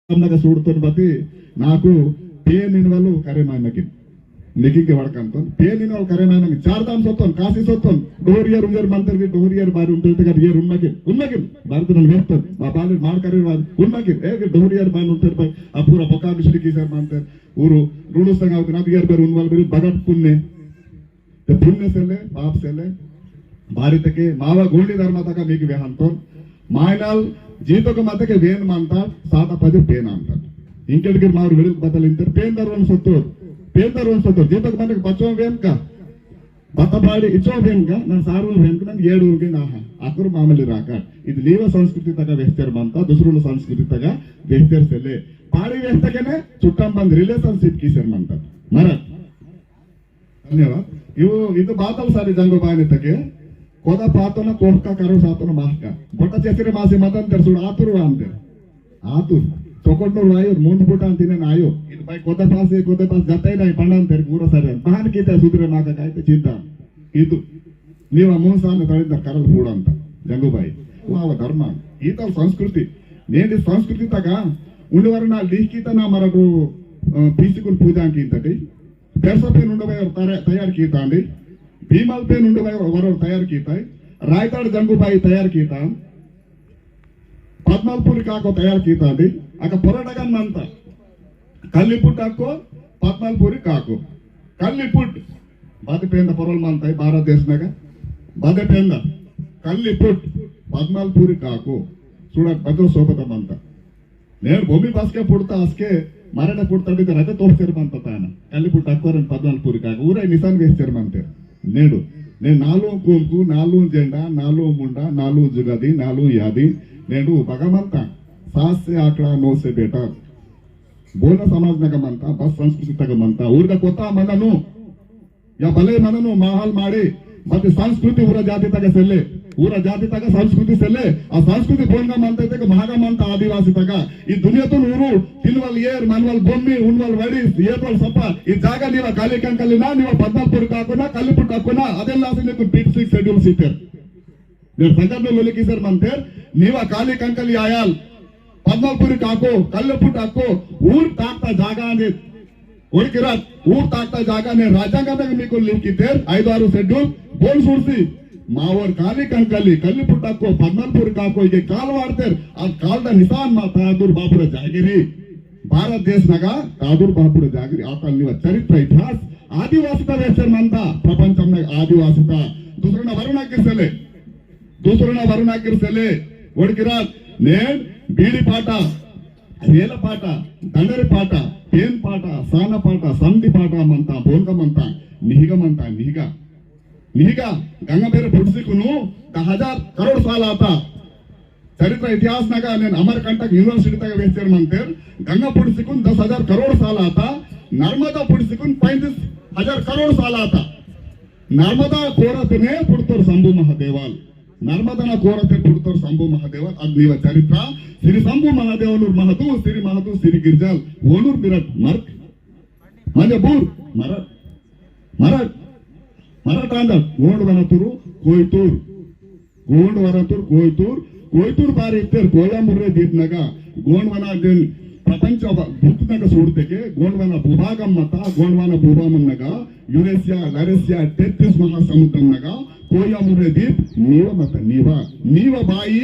सूड़तोन बती नाकु पे निनवलु करे मायनकी निकिके वडकंतो पे निनवल करे मायनकी चार दाम सोतोन कासी सोतोन डोरियर उंजर मंतरगी डोरियर बार उंटते कर ये उन्नकी भारतन वेस्तोन मा बाले मार करे उन्नकी ए डोरियर बान उंटर पर आ पूरा बका बिस्टी की सर मंतर ऊरू रूडु संगा उतना दियर पर उनवल बिल बगट पुण्य ते पुण्य सेले पाप सेले भारत के मावा गोल्डी धर्म तक मीकी वेहंतोन मायनाल जीतोक मतके वेन मानता साता पदे पेन अंटार इंकेडगिर मावर विडिल बदल इंटर पेन दरवन सत्तोर जीतोक मतके बच्चों वेन का बतबाड़ी इचो वेन का ना सारू वेन का ना येडू के ना अकुर मामली राका इद नीव संस्कृति तक वेस्टर मानता दूसरों संस्कृति तक वेस्टर सेले पाड़ी वेस्टर के ने चुट्टम बंद रिलेशनशिप की सर मानता मरा धन्यवाद इवो बातल सारी जंगो बाने तके कोदा पातोना कोहका करो सातोना माहका बोटा चेसिरे मासे मतन तरसुड आतुर वांते आतुर चोकोडनो रायो मूंद बोटा अंतिने नायो इद भाई कोदा पास जाताई नाही पंडान तेर पूरा सारे बहान कीते सुधरे माका कायते चिंता इदु नीवा मून साने तळिंद करल फूड अंत जंगू भाई वाव धर्म ఈత సంస్కృతి నేటి సంస్కృతి తగ ఉండవరన లీకితన మరకు పీసుకుని పూజాంకి ఇంతటి పెర్సపేన్ ఉండవై తయారు కీతాండి भीमल पे वर तैयार कीता रायताड़ जंगूबाई तैयार कीता पद्मलपुरी काको तैयार कीता अक पोराटगन मंत कल्लिपुट अक्को पद्मलपुरी काको कल्लिपुट बदपेंद पोरल मंत भारत देशनाग बदपेंद कल्लिपुट पद्मलपुरी काको चूड़ बदो सोबत मंत నేను భూమి బస్కే పుడతా అస్కే మరణ పుడతాడు రగ తోసేరమంత తాన కల్లిపుట్ అక్కోరన్ పద్మలపురి కాకు ఊరై నిసాన్ వేసేరమంతే నేడు నేను నాలుగు కోల్కు నాలుగు జెండా నాలుగు ముండా నాలుగు జుగది నాలుగు యాది నేను భగవంత సాస్య ఆకड़ा నోసే బేటా ಬೋನ ಸಮಾಜನಾಗಮಂತ ಬಸ್ ಸಂಸ್ಕೃತಿ ತಗಮಂತ ಊರ್ಗ ಕೊತ್ತ ಮನನು ಯಾ ಬಲೆ ಮನನು ಮಾಹಲ್ ಮಾಡಿ ಮತ್ತೆ ಸಂಸ್ಕೃತಿ ಊರ ಜಾತಿ ತಗ ಸೆಲ್ಲೆ ಊರ ಜಾತಿ ತಗ ಸಂಸ್ಕೃತಿ ಸೆಲ್ಲೆ ಆ ಸಂಸ್ಕೃತಿ ಬೋನ್ಗ ಮಂತ ಮಹಾಗಮಂತ ಆದಿವಾಸಿ ತಗ ಈ ದುನಿಯತು ಊರು ತಿನ್ವಲ್ ಏರ್ ಮನ್ವಲ್ ಬೊಮ್ಮಿ ಉನ್ವಲ್ ವಡಿ ಏಪಲ್ ಸಪ್ಪ ಈ ಜಾಗ ನೀವ ಕಾಲಿ ಕಂಕಲಿನ ನೀವ ಪದ್ಮಪುರ ಕಾಕೋನ ಕಲ್ಲಿಪುಟ್ ಹಾಕೋನ ಅದೆಲ್ಲ ನೀಕು ಬಿಟ್ ಸಿಕ್ಸ್ ಶೆಡ್ಯೂಲ್ ಸಿಗ್ತಾರೆ ನೀವು ಸಂಘಟನೆ ಲೊಲಿಕಿ ಸರ್ ಮಂತೇರ್ ನೀವ ಕಾಲಿ ಕಂಕಲಿ ಆಯಾಲ್ पद्मलपुरी काको कल्लपुट हाको ऊर ताकता जागा ने ओडकिरा ऊर ताकता जागा ने राजांगದಾಗ मीको लिखितेर 5-6 शेड्यूल बोल सुरसी मावर काली कंकली कल्लपुट हाको पद्मलपुरी काको इगे काल वाडतेर आ कालದ निशान मा तादूर बापुर जागिरी भारत देशनाग तादूर बापुर जागिरी आता निव चरित्र इतिहास आदिवासिता वेस्टर मंत प्रपंचमनाग आदिवासिता दूसरना वरुणागिर सेले ओडकिरा नेन बीड़ी पाट रेल पाट दंडरी पाट पेन पाट सान पाट संधि पाट मंत बोलगमंत निहिगमंत निहिगा गंगा बेरे पुड़सिकुनु 10,000 करोड़ साल आता चरित्र इतिहास नाग नेन अमरकंटक यूनिवर्सिटी तक वेस्टर मंतेर गंगा पुड़सिकुन 10,000 करोड़ साल आता नर्मदा पुड़सिकुन 35,000 करोड़ साल आता नर्मदा कोरतने पुड़तोर शंभु महादेवाल नर्मदನ ಕೋರತೆ ಪುಡ್ತೋರ್ ಶಂಭು ಮಹಾದೇವ ಅಗ್ನಿವ ಚರಿತ್ರ ಶ್ರೀ ಶಂಭು ಮಹಾದೇವನೂರ್ ಮಹತು ಶ್ರೀ ಗಿರ್ಜಾಲ್ ಓನೂರ್ ಬಿರಟ್ ಮರ್ಕ್ ಮಂಜಬೂರ್ ಮರಟ್ ಅಂದ ಗೋಂಡವನತೂರು कोयतूर बारी इत्तेर कोयमुर्रे दीपनाग गोंडवन प्रपंच बुक्नाग सूडतेगे गोंडवन भूभागम मत गोंडवन भूभागमनाग यूरेशिया लरेशिया 33 महासमुद्रनाग कोयमुर्रे दीप नीव मत नीव बाई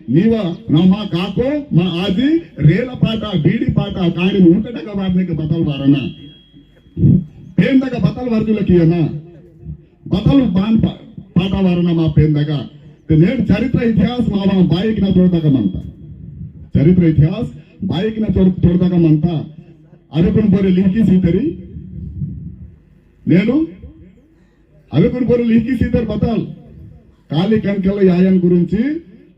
नीव नम काको मा आदि रेल पाट बीड़ी पाट काड़ी ऊटडग वारनेगे बतल वारना पेंदग बतल वर्गुलकियना बतल बान पाट वारना मा पेंदग नेट चरित्र इतिहास मावा बाइक न तोड़दगमंत चरित्र इतिहास बाइक न तोड़दगमंत अरुकुन बोरे लिखी सीतरी नेनु अरुकुन बोरे लिखी सीतर बतल काली कंकल यायन गुరించి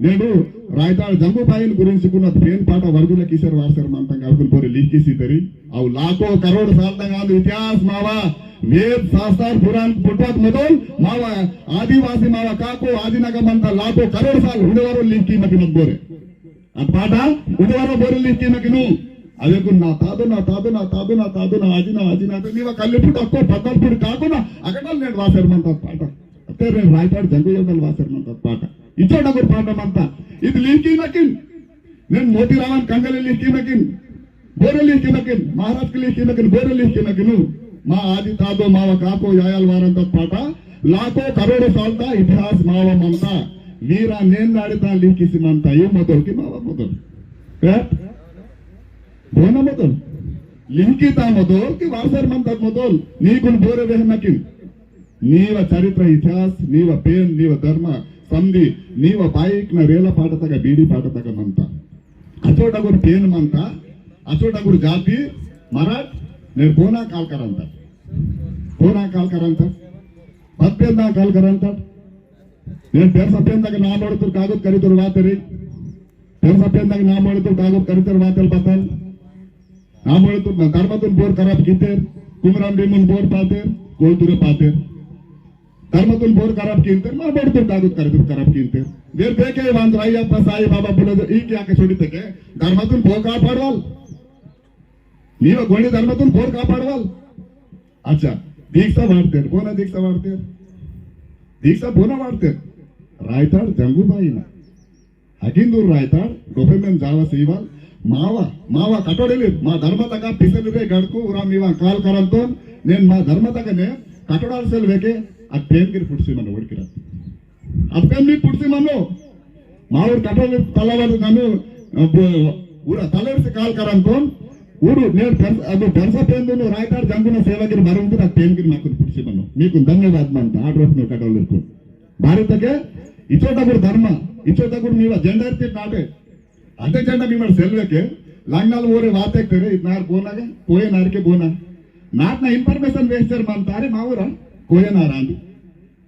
నేను రాయతాళ జంబుబాయిన్ గురించి కున్న పేన్ పాట వర్గుల కిషోర్ వాసర్ మంతంగా అరుకున్ बोरे लिखी सीतरी अव लाखों करोड़ साल तक इतिहास मावा वेद शास्त्र पुराण पुटवत मधून मावा आदिवासी मावा काको आदिनागमंत लाखों करोड़ साल उडवारो लिखी मकिन बोरे पाठ उडवारो बोरे लिखी मकिनु अदे ना तादु ना आजिना नीव कल्लिपुट हक्को पद्मलपुरी काकुन अकटल नेट वासर मंत पाठ अते रायताड़ जंगुयदल वासर मंत पाठ इचोडगुर पाठ मंत इद लिखी मकिन नेन मोतीरामन कंगले लिखी मकिन बोरे लिख के नकिन महाराज के लिख के नकिन बोरे लिख के नकिन మా ఆది తాతో మావ కాకో యాయాల వారంత పాట లాకో కరోడ సాల్తా ఇతిహాస్ మావ మంత వీరా నేను నాడితా లిఖిసి మంత ఏ మొదలుకి మావ మొదలు బోన మొదలు లింకితా మొదలుకి వారసర్ మంత మొదలు నీకు బోరే వెహనకిన్ నీవ చరిత్ర ఇతిహాస్ నీవ పేన్ నీవ ధర్మ సంధి నీవ బైక్ ನ ರೇಲ ಪಾಠತಕ ಬೀಡಿ ಪಾಠತಕ ಮಂತ ಅಚೋಟಗುರು ಪೇನ್ ಮಂತ ಅಚೋಟಗುರು ಜಾತಿ ಮರಾಠ್ నేను బోనా కాల్కర్ అంట బోనా కాల్కర్ అంట పత్పేందా కాల్కర్ అంట నేను పేరు సప్యేంದಾಗ ನಾ ಮಾಡಿದ್ರು ಕಾಗೋದ್ ಕರಿದ್ರು ವಾತರಿ పేరు సప్యేంದಾಗ ನಾ ಮಾಡಿದ್ರು ಕಾಗೋದ್ ಕರಿದ್ರು ವಾತಲ್ ಬತ್ತಲ್ ನಾ ಮಾಡಿದ್ರು ಧರ್ಮದನ್ ಬೋರ್ ಖರಾಬ್ ಕಿಂತೇರ್ ಕುಮರಾಮ್ ಭೀಮನ್ ಬೋರ್ ಪಾತೇರ್ ಗೋಲ್ದುರೆ ಪಾತೇರ್ ಧರ್ಮದನ್ ಬೋರ್ ಖರಾಬ್ ಕಿಂತೇರ್ ನಾ ಮಾಡಿದ್ರು ಕಾಗೋದ್ ಕರಿದ್ರು ಖರಾಬ್ ಕಿಂತೇರ್ ಬೇರೆ ಬೇಕೆ ಒಂದು ಅಯ್ಯಪ್ಪ ಸಾಯಿ ಬಾಬಾ ಬಿಡೋದು ಈಗ ಯಾಕೆ ಸುಡಿತಕ್ಕೆ ಧರ್ಮದನ್ ಬೋ ಕಾಪಾಡವಲ್ ನೀವ ಗೋಣಿ ಧರ್ಮದನ್ ಬೋರ್ ಕಾಪಾಡವಲ್ अच्छा दीक्षा वाढते कोणा दीक्षा वाढते दीक्षा बोना वाढते रायताड जंगूबाई ना हगिंदूर रायताड गोफेमेन जावा सीवाल मावा मावा कटोडेली मा धर्म तक पिसलिरे गडकू उराम इवा काल करंतो నేను మా ధర్మ తగనే కటోడాల సెల్వేకే ఆ పేన్గిరి పుడిసి మన ఓడికిరా ఆ పేన్ని పుడిసి మను మా ఊరు కటోడ తలవాడు నన్ను ఊర తలెర్సి కాల్ కరంతో ఊరు నేను ಅದು ಬೆರ್ಸಪೇಂದು ರಾಯ್ತಾಡ್ ಜಂಗುನ ಸೇವಕರು ಬರುವುದು ಆ ಪೇನ್ಗಿರಿ ಮಾತು ಪುಡಿಸಿ ಬನ್ನು మీకు ధన్యవాద ಅಂತ ಆರ್ಡರ್ ನೀವು ಕಟೋಲ್ ಇರ್ಕೊಂಡು ಭಾರತಕ್ಕೆ ಇಚೋಟಗುರು ಧರ್ಮ ಇಚೋಟಗುರು ನೀವು ಜೆಂಡಾ ಇರ್ತೀರಿ ನಾಟೆ ಅದೇ ಜೆಂಡಾ ನೀವು ಮಾಡಿ ಸೆಲ್ವೇಕೆ ಲಂಗ್ನಾಲ್ ಊರೇ ವಾತಾಗ್ತಾರೆ ಇದ್ನಾರು ಬೋನಾಗ ಕೋಯನಾರಿಗೆ ಬೋನಾ నాట్న ఇన్ఫర్మేషన్ వేస్తారు మంతారే మా ఊర కోయనారా అండి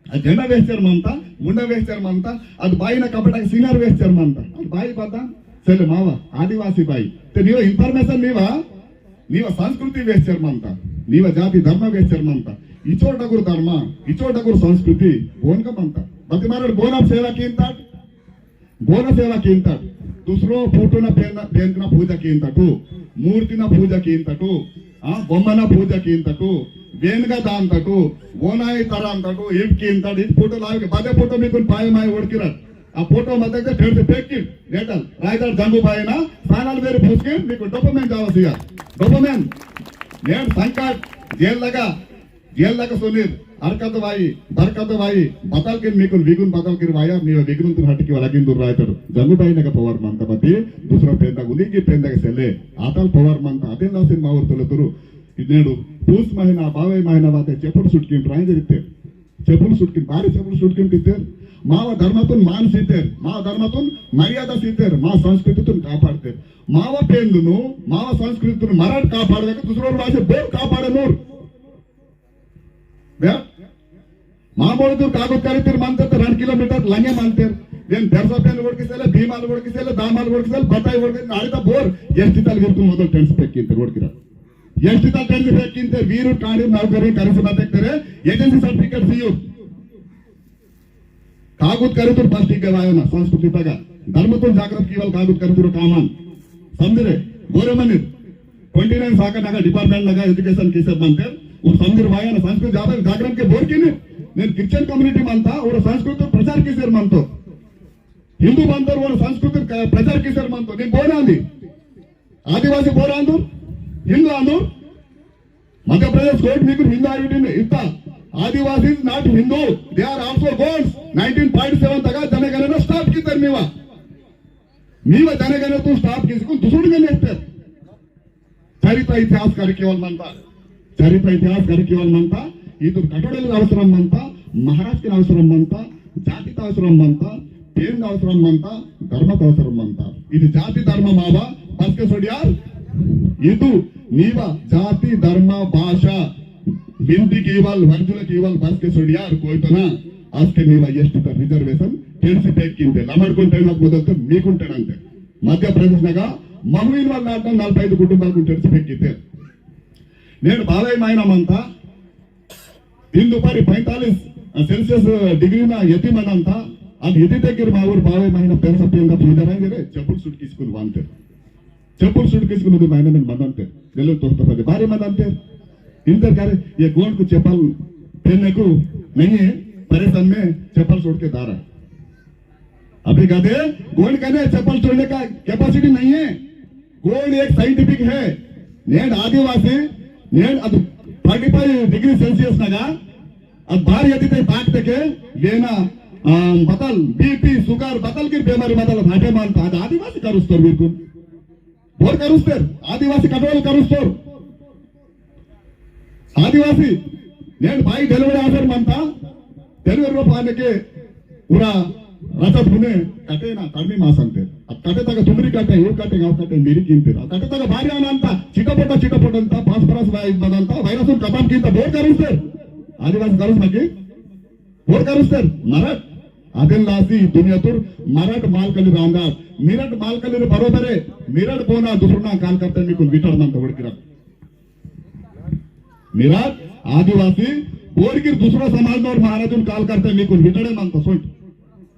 ఆ జెండా వేస్తారు మంత ముండ వేస్తారు మంత అది బాయిన కపటాకి సీనియర్ వేస్తారు మంత అది బాయి పద ಸರಿ ಮಾವ ಆದಿವಾಸಿ ಬಾಯಿ ನೀವ ಇನ್ಫಾರ್ಮೇಶನ್ ನೀವ ಸಂಸ್ಕೃತಿ ವೇಶ್ಚರ್ಮಂತ ನೀವ ಜಾತಿ ಧರ್ಮ ವೇಶ್ಚರ್ಮಂತ ಇಚೋಟಗುರು ಧರ್ಮ ಇಚೋಟಗುರು ಸಂಸ್ಕೃತಿ ಬೋನ್ಕಮಂತ ಬತ್ತಿ ಮಾರಾಡು ಬೋನ ಸೇವಾ ಕಿಂತಾಟ್ ಬೋನ ಸೇವಾ ಕಿಂತಾಟ್ ದುಸರೋ ಫೋಟೋನ ಪೇಂಟ್ನ ಪೂಜಾ ಕಿಂತಟು ಮೂರ್ತಿನ ಪೂಜಾ ಕಿಂತಟು ಬೊಮ್ಮನ ಪೂಜಾ ಕಿಂತಟು వేనుగా దాంతటు ఓనాయి తర అంతటు ఇవ్కి ఇంతటు ఇది ఫోటో లాగే బదే ఫోటో మీకు పాయమాయ ఓడికిరారు ఆ ఫోటో మధ్య టెంట్ పెక్కి డేటల్ రాయదార్ జంగుబాయిన స్నానాలు వేరు పూసుకి మీకు డొపమెంట్ కావాలి డొపమెంట్ నేను సంకట్ జైల్లాగా సునీర్ అర్కత వాయి బర్కత వాయి బతల్కి మీకు విగున్ బతల్కి వాయా ನೀವು ವಿಗುನ್ ಹಟ್ಟಿಗೆ ಒಳಗಿಂದು ರಾಯ್ತಾರು ಜಂಗುಬಾಯಿನಾಗ ಪವರ್ ಮಂತ ಬತ್ತಿ ದುಸರ ಪೇಂದಾಗ ಉಲಿಗಿ ಪೇಂದಾಗ ಸೆಲೆ ಆತಲ್ ಪವರ್ ಮಂತ ಅದೇನ್ ಲಾಸಿನ ಮಾವರು ತೊಳೆತರು ಇದೇನು పూస్ మహిళ బావై మహిళ వాతే చెప్పులు సుట్కింటు రాయితే చెప్పులు సుట్కింటు భారీ చెప్పులు సుట్కింటిస్తారు మావ ధర్మతున్ మాన్ సీతారు మా ధర్మతున్ మర్యాద సీతారు మా సంస్కృతిని కాపాడతారు మావ పేందును మావ సంస్కృతిని మరాఠ్ కాపాడలేక దుసరోడు భాష బోర్ కాపాడనూరు ಮಾಮೂಲು ಕಾಗೋದ್ ಕರಿತೀರಿ ಮಂತ 2 ಕಿಲೋಮೀಟರ್ ಲಂಗೆ ಮಂತೀರ್ ಏನ್ ಬೆರ್ಸಪೇನು ಹೊಡ್ಕಿಸಲ್ಲ ಭೀಮಾಲ್ ಹೊಡ್ಕಿಸಲ್ಲ ದಾಮಾಲ್ ಹೊಡ್ಕಿಸಲ್ಲ ಬತಾಯಿ ಹೊಡ್ಕಿಸ ನಾಳಿದ ಬೋರ್ ಎಷ್ಟು ತಲೆ ಇರ್ತು ಮೊದಲು ಟೆನ್ಸ್ಬೇಕಿಂತ ಹೊಡ್ಕಿರ ಎಷ್ಟು ತಲೆ ಟೆನ್ಸ್ಬೇಕಿಂತ ವೀರು ಕಾಡಿ ನೌಕರಿ ಕರೆಸಿ ಬತ್ತಾಕ್ತಾರೆ ಏಜೆನ್ಸಿ ಸರ್ಟಿಫಿಕೇಟ್ ಸಿಯು ಕಾಗೋದ್ ಕರಿತರು ಫಸ್ಟ್ ಈಗ ವಾಯನ ಸಂಸ್ಕೃತಿ ತಗ ಧರ್ಮತುಲ್ ಜಾಗೃತ ಕೀವಲ್ ಕಾಗೋದ್ ಕರಿತರು ಕಾಮನ್ ಸಮझरे ಗೋರೆ ಮನಿರ್ 29 ಸಾಕನಾಗ ಡಿಪಾರ್ಟ್ಮೆಂಟ್ ನಾಗ ಎಜುಕೇಶನ್ ಕೇಸರ್ ಬಂತೇರ್ और समझर वायन संस्कृत जागरण के बोर की నేను క్రిస్టియన్ కమ్యూనిటీ మంతా ఒక సంస్కృతి ప్రచార కిసారు మనతో హిందూ బందరు ఒక సంస్కృతి ప్రచార కిసారు మనతో నేను బోనాంది ఆదివాసి బోరాందు హిందూ అందు మధ్యప్రదేశ్ కోర్టు మీకు హిందూ ఐడెంటిటీ ఇస్తా Adivasi not Hindu they are also గోల్స్ 1947 తగా జనగణన స్టాప్ కిసారు మీవ జనగణనతో స్టాప్ కిసుకుని దుసుడుగా నేర్పారు చరిత్ర ఇతిహాస్ కార్యక్రమాలు మంతా చరిత్ర ఇతిహాస్ కార్యక్రమాలు మంతా ಇದು ಕಟ್ಟಡದ ಅವಸರಂ ಅಂತ ಮಹಾರಾಷ್ಟ್ರದ ಅವಸರಂ ಅಂತ ಜಾತಿದ ಅವಸರಂ ಅಂತ ಪೇಂದ ಅವಸರಂ ಅಂತ ಧರ್ಮದ ಅವಸರಂ ಅಂತ ಇದು ಜಾತಿ ಧರ್ಮ ಮಾವ ಬಸ್ಕೆ ಸೊಡ್ಯಾರ್ ಇದು ನೀವ ಜಾತಿ ಧರ್ಮ ಭಾಷಾ ಹಿಂದಿ ಕೇವಲ್ ವರ್ಜುಲ ಕೇವಲ್ ಬಸ್ಕೆ ಸೊಡ್ಯಾರ್ ಕೋಯ್ತನ ಆಸ್ಕೆ ನೀವ ಎಷ್ಟು ರಿಸರ್ವೇಶನ್ ತಿಳಿಸಬೇಕಿಂತೆ ನಮ್ಮಡ್ಕೊಂತ ಮೊದಲು మీకుంటాడంతే మధ్యప్రదేశ్నాಗ మహువీన్ వాళ్ళ 45 కుటుంబాలకు తెలిసిపెక్కితే నేను బాలయ్య మాయనమంతా दिन दुपारी 45 सेल्सियस डिग्री यति मन अंत అది ఎది దగ్గర మా ఊరు బావే మహిళ పెరసప్యంగా పూజారే చెప్పులు సుట్కిసుకుని వాంతే చెప్పులు సుట్కిసుకున్నది మహిళ నేను मन अंते నెల్లూరు తోస్తపది భారీ मन अंते इंदर करे ये गोंड को चप्पल पहनने को नहीं है परेशान में चप्पल छोड़ के दारा अभी कहते गोंड कहने चप्पल छोड़ने का कैपेसिटी नहीं है गोल्ड एक साइंटिफिक है నేను ఆదివాసి నేను ಅದು 35 डिग्री सेल्सियस नागा ಅದು ಬಾರಿ ಎತ್ತಿತೆ ಪಾಕ್ತಕ್ಕೆ ಏನ बतल बीपी सुगर बतल की बेमारी बतल हाटे मानता అది ఆదివాసి కరుస్తారు మీకు బోర్ కరుస్తారు ఆదివాసి కటోలు కరుస్తారు ఆదివాసి నేను బాయి డెలివరీ ఆఫర్ మంతా డెలివరీ రూపాయలకి पूरा रचत हुने कटे ना कड़मी मास अंते अब कटे तक तुम्हारी कटे ये कटे गाँव कटे मेरी कीमती अब कटे तक भारी आनंता चिटपट अंता फास्फरस बदंता వైరస్ खत्म कींता बोर करूस्तर आदिवासी करूस नकी बोर करूस्तर मराठ आदिलासी दुनियातूर मराठ मालकली रामदार मिरट मालकली बरोबर है मिरट बोना दुसरना काल करते मी कोण विटर म्हणतो वडकिरा मिरट आदिवासी बोरगिर दुसरा समाजवर महाराजून काल करते मी कोण विटडे म्हणतो सोट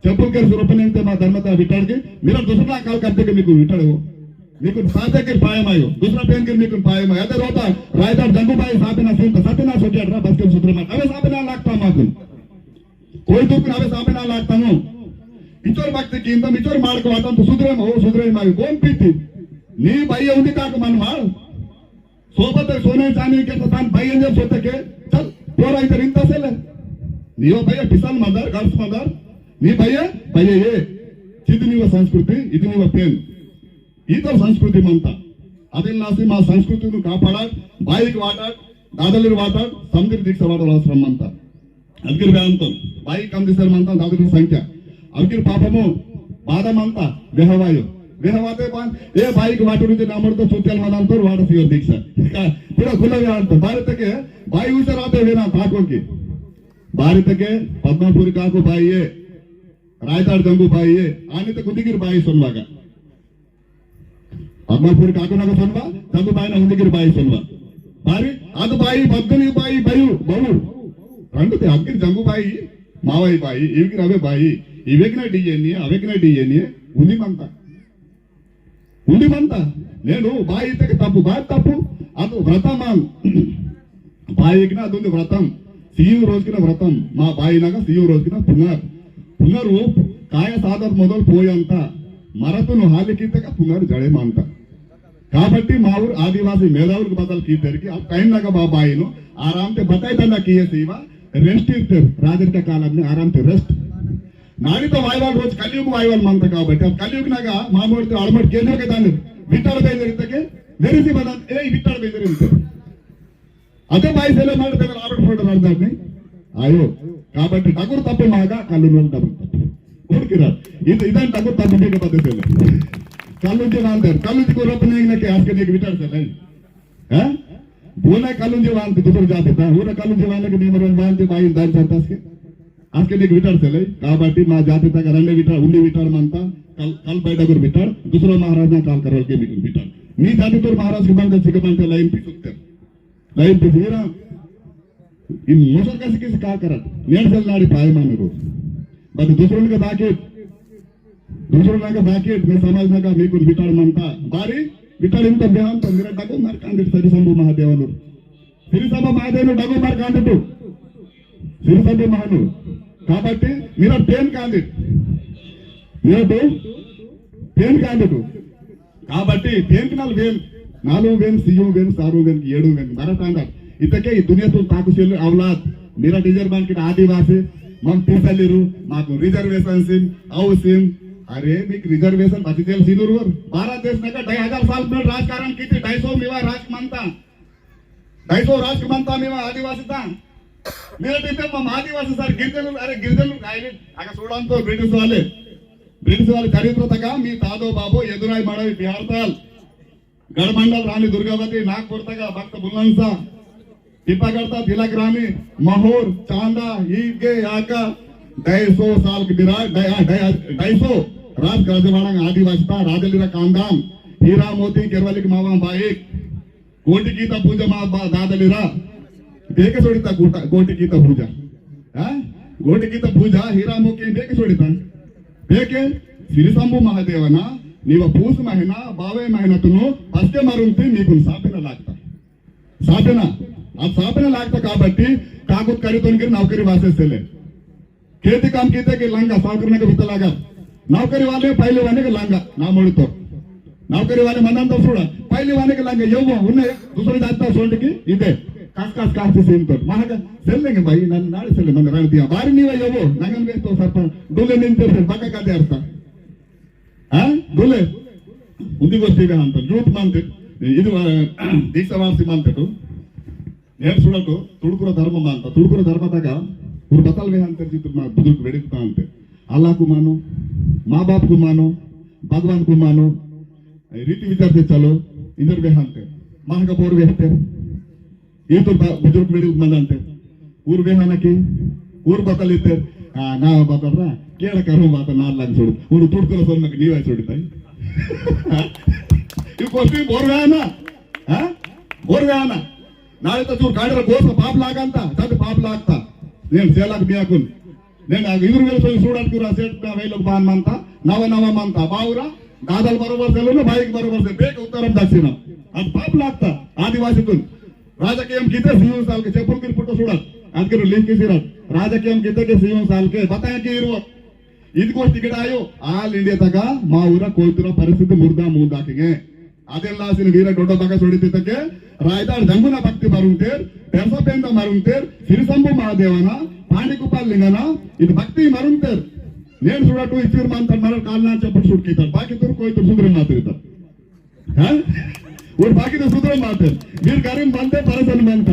చెప్పులకేర్ సురపనేంతే మా ధర్మత విటాడికి మీరు दूसरा काल करते के మీకు విటాడు మీకు సాధకే పాయమాయో दूसरा पेन के మీకు పాయమాయో అదే రోత రాయదార్ జంగుబాయి సాపినా సింత సతినా సోటియాడ్రా బస్కే సుద్రమ అవే సాపినా లాక్తా మాకు कोई दुख అవే సాపినా లాక్తాము ఇచోర్ భక్తికి ఇంత ఇచోర్ మాడకు వాటం సుద్రేమ ఓ సుద్రేమ మాకు కోన్ పీతి నీ భయ్య ఉంది కాక మన మాల్ सोबत सोने चांदी के तान भाई अंजर सोते के चल पोरा इधर इंता से ले नियो भैया पिसाल मदर गर्ल्स मदर नी भैया भैया ये चिदी निव संस्कृति इदी निव पेन इतर संस्कृति मंता आदिलासी మా సంస్కృతిని కాపాడాలి బాయికి వాటాడు దాదలిరి వాటాడు సముద్ర దీక్ష వాటాడు అవసరం మంతా అదిగిరి వేంతం బాయి కమ్ దిసర్ మంతా దాదలిరి సంఖ్య అదిగిరి పాపము బాదమంతా దేహవాయు वेहवाते पान ए बाई के वाटू नीचे नामड़ तो सोचल मानान तो वाट सियो दीक्षा पूरा खुला व्यान तो भारत के बाई उसे राते वेना ताको की भारत के पद्मापुरी काको बाई है रायताड़ जंगू बाई है आने तो कुंदिगिर बाई सुनवागा पद्मापुरी काको ना सुनवा जंगू बाई ना कुंदिगिर बाई सुनवा बारी आद बाई बद्दनी बाई बायु बहु रंग ते अग्गिर जंगू बाई मावाई बाई इवगी रवे बाई इवेकना डीएनए अवेकना डीएनए उन्हीं मानता ఉండి మంత నేను బాయితకి తప్పు బాయి తప్పు అది వ్రతం బాయికిన అది వ్రతం సియు రోజుకిన వ్రతం మా బాయినాక సియు రోజుకిన పునరు కాయ సాధర్ మొదలు పోయంత మరతును హాలికిద్దక పునరు జడేమంత కాబట్టి మా ఊరు ఆదివాసి మేధావులకు బదలు కీద్దరికి ఆ టైంలాగా మా బాయిను ఆరాంతే బతాయితన్నా కియే సేవ రెస్ట్ ఇస్తారు రాజరిక కాలంలో ఆరాంతే రెస్ట్ नाड़ीतो वायवाल रोज कलियुग वायवाल मानता కాబట్టి कलियुग नागा मामूर्ति अलमट केंद्र के दान विट्टाड़ बेदरितके वेरिसी बदन ए विट्टाड़ बेदरिंते अदे बाई सेले माडते राबर्ट फोटो राजदारनी आयो కాబట్టి టగురు తప్పు మాగా కల్లును తప్పు ఓడికిరా ఇదన్ టగురు తప్పు మీకు పద్ధతిలే కల్లుంజి వాందర్ కల్లుంజి కొరపనే ఇనకే ఆస్కే నీకు విట్టాడు సరే హ బోనే కల్లుంజి వాంతి దుసర జాతితా ఊర కల్లుంజి వానకి నిమరన్ వాంతి బాయి దాని సంతాస్కే आजके नीक विटार से काबट्टी मा जाति तक रंडे विटार उंडी विटार मानता कल बैठक विटार दूसरा महाराज ने काल करवल के विटार मी जाति तो महाराज के बनते सिख बनते लाइन पी सकते लाइन पी फिरा इन मोसर कैसे किसी काल करत नेड सेल नाड़ी पाए माने रोज बट दूसरों के बाकी मैं समाज में का मी कुल विटार मानता बारी विटार इंत बेहान तो मेरा डगो मार कांडिट सरी संभू महादेवनु सिरी संभू महादेवनु डगो मार कांडिटु सिरी संभू महानु కాబట్టి మీరు పెయిన్ క్యాండిడేట్ మీరు పెయిన్ క్యాండిడేట్ కాబట్టి పెయిన్ నాలుగు వేన్ సియు వేన్ సారు వేన్ ఏడు వేన్ మరతాండ ఇతకే ఈ దునియాతో తాకుసేలు అవలాద్ మీరా రిజర్వేషన్ కి ఆదివాసి మనం తీసలేరు మాకు రిజర్వేషన్ సిమ్ హౌసింగ్ अरे మీకు రిజర్వేషన్ బతికేల్ సినురువర్ భారత దేశ నక 2000 साल में राजकारण कीती 250 मेवा राज मानता 250 राज मानता मेवा आदिवासी था मेरे टीचर हम आदिवासी सर गिरजन अरे गिरजन राहिले आगे చూడండి तो ब्रिटिश वाले चरित्र तक मी तादो बाबू ఎదురాయి మడవి బిహార్తాల్ गढ़मंडल रानी दुर्गावती नागपुर तक भक्त बुलंसा टिपागढ़ता तिलक रानी महोर चांदा ईगे आका 250 साल की विराट 250 राज राजवाड़ा आदिवासी था राजलीरा कांदाम हीरा मोती केरवली की मावा बाइक कोटि गीता पूजा मा दादलीरा ಬೇಕೆ ಸೋಡಿತಾ ಕೋಟಿ ಗೀತ ಪೂಜಾ ಗೋಟಿ ಗೀತ ಪೂಜಾ ಹೀರಾಮುಖಿ ಬೇಕೆ ಸೋಡಿತಾ ಬೇಕೆ ಸಿರಿಸಂಭು ಮಹಾದೇವನ ನೀವು ಪೂಸ ಮಹಿನ ಬಾವೆ ಮಹಿನತುನು ಅಷ್ಟೇ ಮರುಂತಿ మీకు సాపిన లాగతా సాపిన ఆ సాపిన లాగతా కాబట్టి కాకుత్ కరితోనికి నౌకరీ వాసేస్తేలే खेती काम कीते के लंगा साव करने के भीतर लगा नौकरी वाले पहले वाले के लंगा ना मोड़ी तो नौकरी वाले मंदा सोड़ा पहली वाले के लगे यो उन्हें दूसरे जाता सोल्ड की इधे कास सीन तो महागा सेलेंगे भाई नन्ను नाड़े सेले मन रण दिया बारी नीवा यो नगन वे तो सरपंच डोले निंते बका का देरता हां डोले उंदी गोष्टी ಅಂತ ಜೂಟ್ ಮಂತ್ ಇದು ದೀಕ್ಷಾವಾಸಿ ಮಂತಟು నేను చూడకు ತುಡುಕುರ ಧರ್ಮ ಅಂತ ತುಡುಕುರ ಧರ್ಮದಾಗ ಊರು ಬತಲ್ವೆ ಅಂತ ಬುದುಕ್ ಬೆಡೀತಾ ಅಂತೆ अल्लाह मानो माँ बाप को मानो भगवान को मानो रीति विचार से चलो इधर वे हंते माह का बोर वेस्ते ये तो बुजुर्ग बेड़ी मंदंते ऊर वे हनकी ऊर बतलिते ना बतलरा केಳ करो बात ना लग छोड़ ऊर तुड़कर सोनक नीवा छोड़ता ये कोस्टी बोर वे ना हां बोर वे ना नाले तो चूर गाडर गोस पाप लागंता तद पाप लागता నేను సేలకు బియాకున్ నేను ఎదురు వెళ్ళి చూడడానికి రాసేట వేలకు బాన్ మంత నవ నవ మంత బావురా దాదాలు బరోబర్ సెలను బాయికి బరోబర్ సెల్ బేక ఉత్తరం దక్షిణం అది పాప లాక్తా ఆదివాసికున్ రాజకీయం కితే सीएम साल के చెప్పులు కిర్ పుట్ట చూడ అందుకే లింక్ చేసిరా రాజకీయం కితే के सीएम साल के बताया कि इरो ಇದಕ್ಕೋ ಟಿಕೆಟ್ ಆಯೋ ಆಲ್ ಇಂಡಿಯಾ ತಗ ಮಾ ಊರ ಕೋಯ್ತಿರೋ ಪರಿಸ್ಥಿತಿ ಮುರ್ದಾ ಮೂದಾಕಿಗೆ ಅದೆಲ್ಲಾಸಿನ ವೀರ ದೊಡ್ಡ ತಗ ಸೊಡಿತಿದ್ದಕ್ಕೆ ರಾಯದಾಳ್ ಜಂಗುನ ಭಕ್ತಿ ಮರುಂತೇರ್ ಪೆರ್ಸಪೆಂದ ಮರುಂತೇರ್ ಸಿರಿಸಂಬು ಮಹಾದೇವನ పాండికుపాల్ లింగన ఇది భక్తి మరుంతేర్ నేను చూడటు ఇచ్చిర్ మంత మర కాల్నా చెప్పు సుట్కితారు బాకి తురు కోయి తురు సుందరం మాత్రితారు और बाकी तो सुधर माते మీరు గరీం బంతే పరసన్ బంత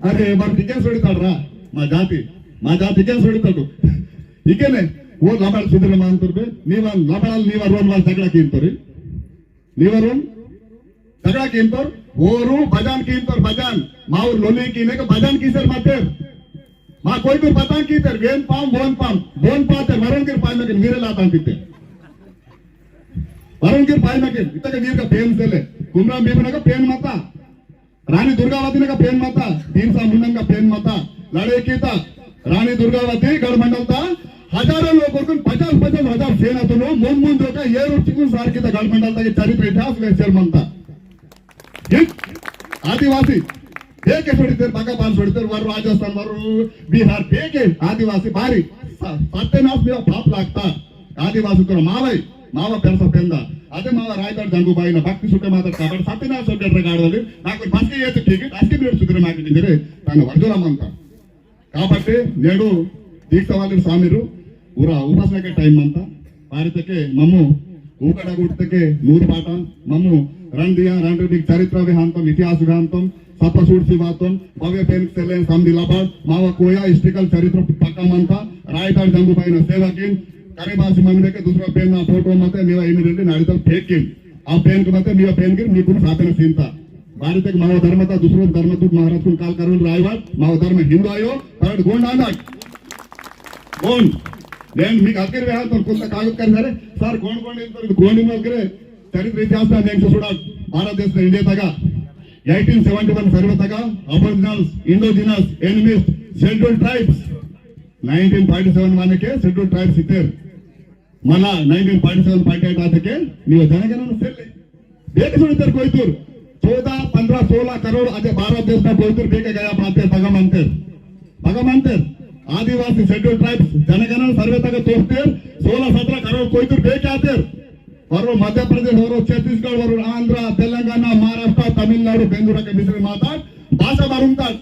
అరే మరి టికే సొడితాడ్రా మా జాతి కే సొడితాడు ఇకేనే ఓ లబడ సుధర మాంతర్బే నీవ లబడల్ నీవ రోన్ వాల్ తగడా కింతరి నీవ రోన్ तगड़ा कीमतर ओरू बजान कीमतर बजान माउर लोली कीने का बजान कीसर मातेर मा कोई भी पता कीतर वेन पाम बोन पाते वरुण के पाई में वीरे लाता किते वरुण के पाई में इतने वीर का पेन सेले कुमरा बीबन का पेन माता रानी दुर्गावती का पेन माता भीमसा मुंडन का पेन माता लड़े कीता रानी दुर्गावती गढ़ मंडल था हजारों लोगों को 50 हजार सेना तो मुंद का ये रुचिकुन सार की गढ़ मंडल था चरित्र इतिहास में मनता आदिवासी ಬೇಕೆ ಹೊಡಿತಾರೆ ಬಗಪಾನ್ ಹೊಡಿತಾರೆ ವರು ರಾಜಸ್ಥಾನ್ ವರು ಬಿಹಾರ್ ಬೇಕೆ ಆದಿವಾಸಿ ಬಾರಿ ಸತ್ಯನಾಥ್ ಮೇವ ಪಾಪ लागता आदिवासी को ಮಾವ ಕೆಲಸ ಪೆಂದ ಅದೇ ಮಾವ ರಾಯಗಢ ಗಂಗೂಬಾಯಿನ ಭಕ್ತಿ ಸುಟ್ಟ ಮಾತಾಡ್ತಾ ಬಟ್ ಸತ್ಯನಾಥ್ ಸೊಡ್ಡರ ಗಾಡದಲ್ಲಿ నాకు బస్కి ఏది టికెట్ అస్కి మీరు సుగ్ర మాకిందిరే తన వర్జులమంత కాబట్టి నేడు దీక్షవాలి స్వామిరు ఊర ఉపాసనకే టైం అంత ಭಾರತಕ್ಕೆ ಮಮ್ಮು ಊಕಡ ಗುಟ್ಟಕ್ಕೆ 100 ಪಾಠ ಮಮ್ಮು रणदिया रणदिक चरित्र विहांतम इतिहास विहांतम सपसूट सिवातम भव्य पेन सेलेन समदिलाबाद मावा कोया हिस्ट्रिकल चरित्र पक्का मनता रायगढ़ गंगूबाई सेवा किन करीबासी मंदिर के दूसरा पेन ना फोटो मते नीवा इमीडिएटली नाडितल फेक किन आ पेन के मते नीवा पेन किन नीकुन साधन सीनता भारत के मावा धर्मता दूसरो धर्मदूत महाराज कुन काल करुल रायवाड मावा धर्म हिंदू आयो परड गोंड आंदा गोंड నేను మీకు అక్కడి వేహాంతో కొంత కాగత్ కరిసారే సార్ గోండి మల్కరే चरित्र इतिहास भारत देश इंडिया तक 1871 सर्वे तक अबोरिजिनल्स इंडोजिनस एनिमिस्ट शेड्यूल्ड ट्राइब्स 1947 माने के शेड्यूल्ड ट्राइब्स इतर मला 1947 48 आते के ನೀವು ಜನಗಣನ ಸೇಲೆ ಬೇಕೆ ಸುಳಿತರ ಕೊಯ್ತೂರ್ 14 15 16 करोड़ अजे भारत देश में कोयतूर बेके गया बाते भगमंतर आदिवासी शेड्यूल्ड ट्राइब्स जनगणना सर्वे तक तोस्तेर 16 17 करोड़ कोयतूर बेके आतेर और मध्य प्रदेश और छत्तीसगढ़ और आंध्र तेलंगाना महाराष्ट्र तमिलनाडु बेंगलुरु के मिश्र माता भाषा मरुंताड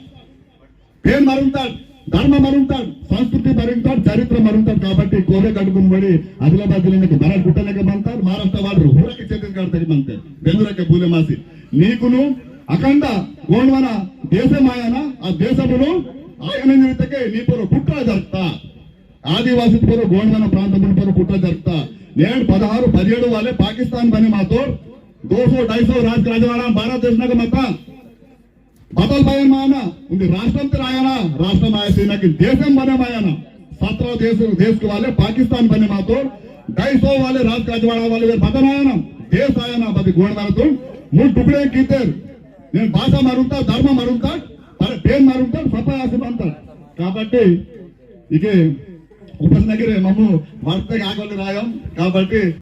पेन मरुंताड धर्म मरुंताड संस्कृति मरुंताड चरित्र मरुंताड काबट्टी कोरे कटुकुन बड़ी आदिलाबाद जिले में मराठ गुट्टने बनतार महाराष्ट्र वाळ्ळु ऊरके छत्तीसगढ़ तक बनते बेंगलुरु के बूले मासी नीकुनु अखंड गोंडवना देशमायन आ देशमुनु ఆయన నిమిత్తకే నీ పొర కుట్ర జరుగుతా ఆదివాసి పొర గోండవన ప్రాంతం పొర కుట్ర జరుగుతా నేను 16 17 वाले पाकिस्तान बने मातोर 200 250 राज राजवाड़ा भारत देश नग मत बदल बयन माना उनके राष्ट्रम रायना राष्ट्रम आय सेना के देशम बने मायना 17 देश के वाले पाकिस्तान बने मातोर 250 वाले राज राजवाड़ा वाले बदल आयना देश आयना बदी गोंडवाना तुम मूल टुकड़े कीते నేను భాష మరుంతా ధర్మ మరుంతా పేరు మరుంతా సపా ఆసిమంతా కాబట్టి ఇకే उपसनगिरे मम्मू वार्ते आगोले रायम काबट्टी